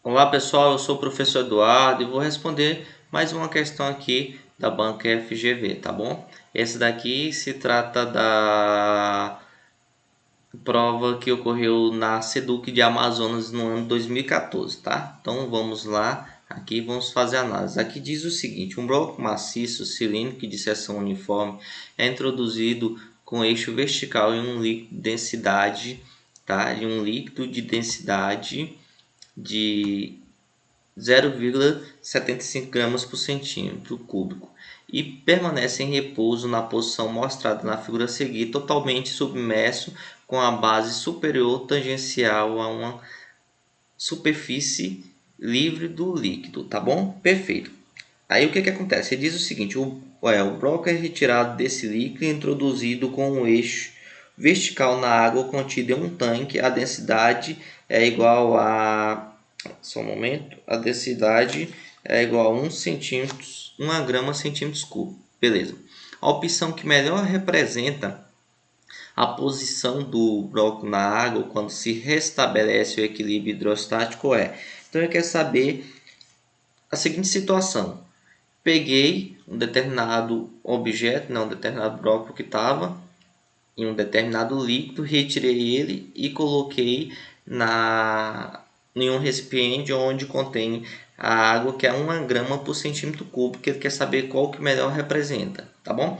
Olá pessoal, eu sou o professor Eduardo e vou responder mais uma questão aqui da banca FGV, tá bom? Esse daqui se trata da prova que ocorreu na SEDUC de Amazonas no ano 2014, tá? Então vamos lá, aqui vamos fazer a análise. Aqui diz o seguinte: um bloco maciço cilíndrico de seção uniforme é introduzido com eixo vertical em um líquido de densidade, tá? Em um líquido de densidade de 0,75 gramas por centímetro cúbico e permanece em repouso na posição mostrada na figura a seguir, totalmente submerso com a base superior tangencial a uma superfície livre do líquido, tá bom? Perfeito. Aí o que acontece? Ele diz o seguinte: o bloco é retirado desse líquido e introduzido com um eixo vertical na água contida em um tanque. A densidade é igual a só um momento. A densidade é igual a 1 centímetro, 1 grama centímetros cúbicos. Beleza. A opção que melhor representa a posição do bloco na água quando se restabelece o equilíbrio hidrostático é. Então eu quero saber a seguinte situação. Peguei um determinado objeto, um determinado bloco que estava em um determinado líquido, retirei ele e coloquei em um recipiente onde contém a água, que é 1 grama por centímetro cúbico, que ele quer saber qual que melhor representa, tá bom?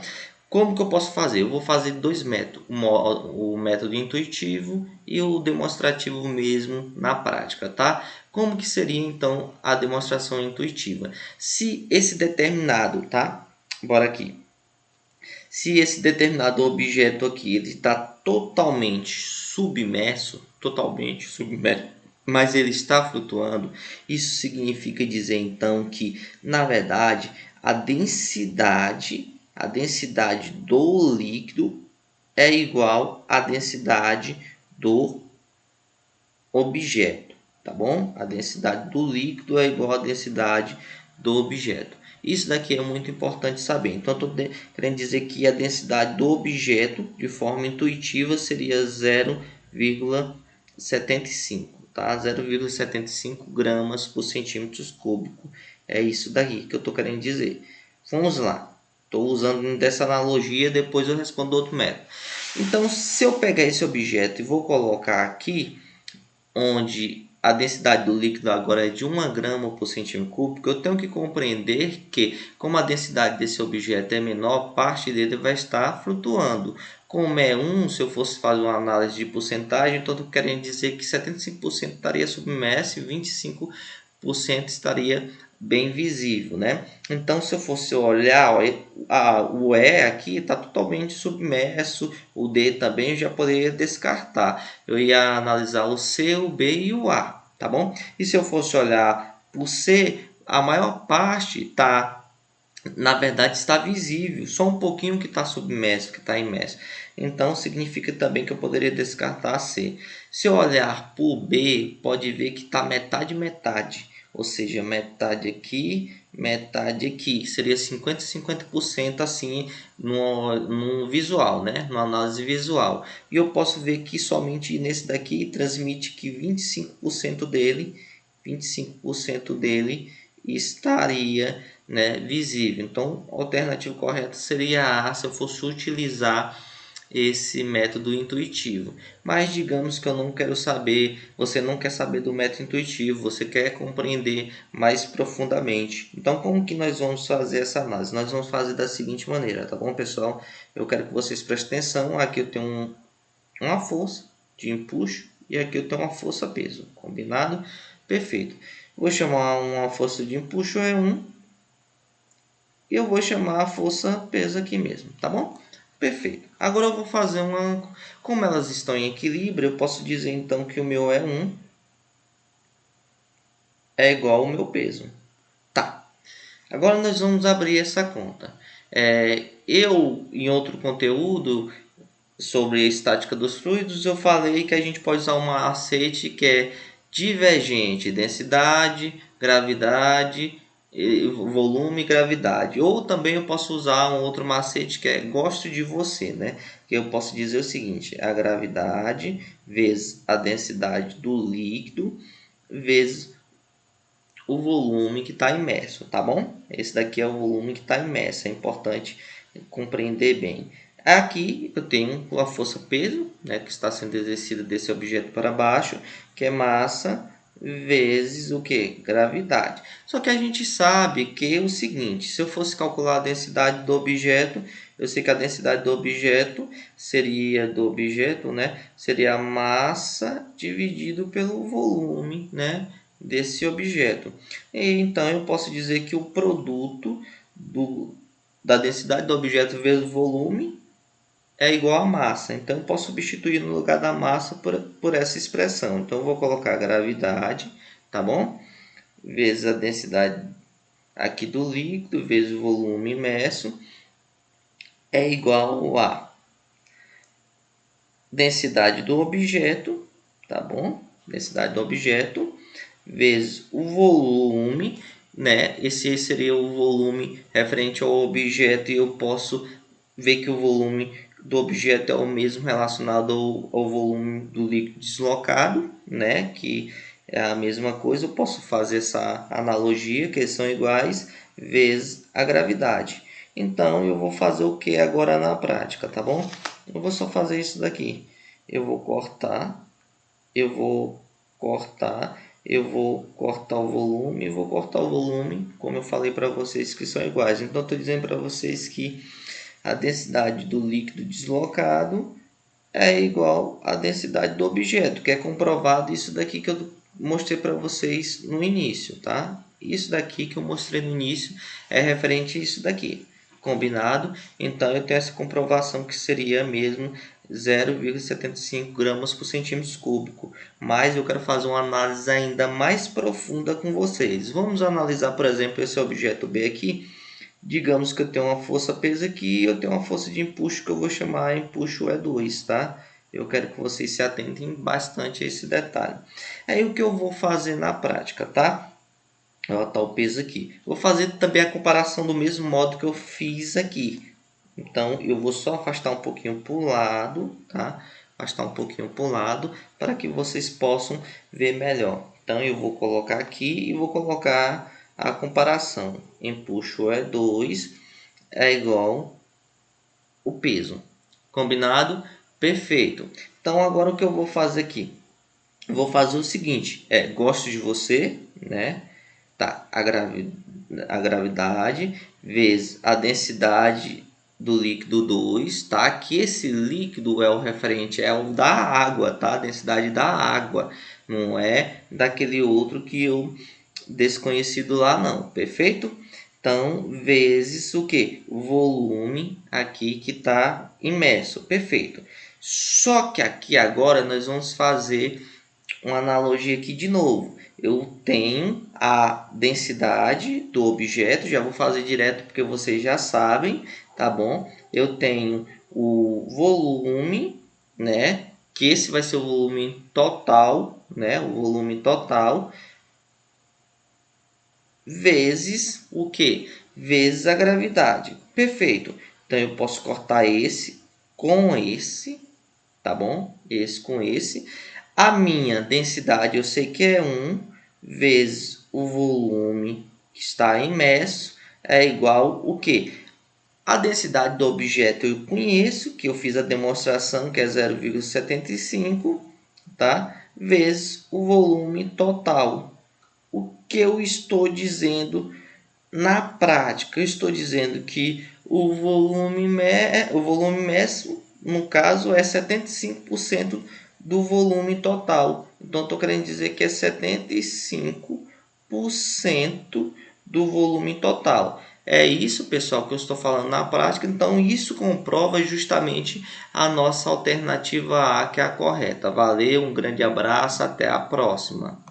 Como que eu posso fazer? Eu vou fazer dois métodos, o método intuitivo e o demonstrativo mesmo na prática, tá? Como que seria então a demonstração intuitiva? Se esse determinado, tá? Bora aqui. Se esse determinado objeto aqui ele está totalmente submerso, mas ele está flutuando, isso significa dizer então que, na verdade, a densidade do líquido é igual à densidade do objeto, tá bom? A densidade do líquido é igual à densidade do objeto. Isso daqui é muito importante saber. Então, estou querendo dizer que a densidade do objeto, de forma intuitiva, seria 0,75, tá? 0,75 gramas por centímetro cúbico. É isso daqui que eu estou querendo dizer. Vamos lá. Estou usando dessa analogia, depois eu respondo outro método. Então, se eu pegar esse objeto e vou colocar aqui, onde a densidade do líquido agora é de 1 grama por centímetro cúbico, eu tenho que compreender que, como a densidade desse objeto é menor, parte dele vai estar flutuando. Como é 1, se eu fosse fazer uma análise de porcentagem, então estou querendo dizer que 75% estaria submerso e 25% estaria bem visível, né? Então, se eu fosse olhar, o E aqui está totalmente submerso, o D também eu já poderia descartar. Eu ia analisar o C, o B e o A, tá bom? E se eu fosse olhar o C, a maior parte na verdade está visível, só um pouquinho que está submerso, que está imerso. Então significa também que eu poderia descartar C. Se eu olhar para o B, pode ver que está metade metade, ou seja, metade aqui, seria 50 e 50% assim no visual, né? Na análise visual. E eu posso ver que somente nesse daqui transmite que 25% dele estaria, né, visível. Então, a alternativa correta seria A, se eu fosse utilizar esse método intuitivo. Mas digamos que eu não quero saber, você não quer saber do método intuitivo, você quer compreender mais profundamente. Então, como que nós vamos fazer essa análise? Nós vamos fazer da seguinte maneira, tá bom, pessoal? Eu quero que vocês prestem atenção. Aqui eu tenho uma força de empuxo e aqui eu tenho uma força-peso. Combinado? Perfeito. Vou chamar uma força de empuxo E1 e eu vou chamar a força-peso aqui mesmo, tá bom? Perfeito. Agora eu vou fazer uma... Como elas estão em equilíbrio, eu posso dizer então que o meu E1 é igual ao meu peso. Tá. Agora nós vamos abrir essa conta. Em outro conteúdo sobre a estática dos fluidos, eu falei que a gente pode usar uma macete que é divergente, densidade, gravidade, volume e gravidade. Ou também eu posso usar um outro macete que é gosto de você, né? Que eu posso dizer o seguinte: a gravidade vezes a densidade do líquido vezes o volume que está imerso, tá bom? Esse daqui é o volume que está imerso, é importante compreender bem. Aqui eu tenho a força peso, né, que está sendo exercida desse objeto para baixo, que é massa vezes o que? Gravidade. Só que a gente sabe que é o seguinte, se eu fosse calcular a densidade do objeto, eu sei que a densidade do objeto seria né, seria a massa dividido pelo volume, né, desse objeto. E então eu posso dizer que o produto da densidade do objeto vezes volume é igual a massa. Então eu posso substituir no lugar da massa por essa expressão. Então eu vou colocar a gravidade, tá bom? Vezes a densidade aqui do líquido vezes o volume imerso é igual a densidade do objeto, tá bom? Densidade do objeto vezes o volume, né? Esse seria o volume referente ao objeto e eu posso ver que o volume do objeto é o mesmo relacionado ao volume do líquido deslocado, né? Que é a mesma coisa. Eu posso fazer essa analogia, que eles são iguais, vezes a gravidade. Então, eu vou fazer o que agora na prática, tá bom? Eu vou só fazer isso daqui. Eu vou cortar o volume, como eu falei para vocês que são iguais. Então, estou dizendo para vocês que a densidade do líquido deslocado é igual à densidade do objeto, que é comprovado isso daqui que eu mostrei para vocês no início, tá? Isso daqui que eu mostrei no início é referente a isso daqui, combinado? Então, eu tenho essa comprovação que seria mesmo 0,75 gramas por centímetro cúbico. Mas eu quero fazer uma análise ainda mais profunda com vocês. Vamos analisar, por exemplo, esse objeto B aqui. Digamos que eu tenho uma força peso aqui e eu tenho uma força de empuxo que eu vou chamar empuxo E2, tá? Eu quero que vocês se atentem bastante a esse detalhe. Aí o que eu vou fazer na prática, tá? Olha, tá o peso aqui. Vou fazer também a comparação do mesmo modo que eu fiz aqui. Então, eu vou só afastar um pouquinho para o lado, tá? Afastar um pouquinho para o lado para que vocês possam ver melhor. Então, eu vou colocar aqui e vou colocar a comparação. Empuxo E2 é igual o peso. Combinado? Perfeito. Então, agora o que eu vou fazer aqui? Eu vou fazer o seguinte. Gosto de você, né? Tá, a gravidade vezes a densidade do líquido 2, tá? Que esse líquido é o referente, é o da água, tá? A densidade da água, não é daquele outro que eu desconhecido lá não, perfeito? Então, vezes o que? O volume aqui que está imerso, perfeito. Só que aqui agora nós vamos fazer uma analogia aqui de novo. Eu tenho a densidade do objeto, já vou fazer direto porque vocês já sabem, tá bom? Eu tenho o volume, né? Que esse vai ser o volume total, né? O volume total vezes o que? Vezes a gravidade. Perfeito. Então eu posso cortar esse com esse, tá bom? Esse com esse. A minha densidade eu sei que é 1 vezes o volume que está imerso é igual o quê? A densidade do objeto eu conheço, que eu fiz a demonstração, que é 0,75, tá? Vezes o volume total. O que eu estou dizendo na prática? Eu estou dizendo que o volume imerso, no caso, é 75% do volume total. Então, estou querendo dizer que é 75% do volume total. É isso, pessoal, que eu estou falando na prática. Então, isso comprova justamente a nossa alternativa A, que é a correta. Valeu, um grande abraço, até a próxima.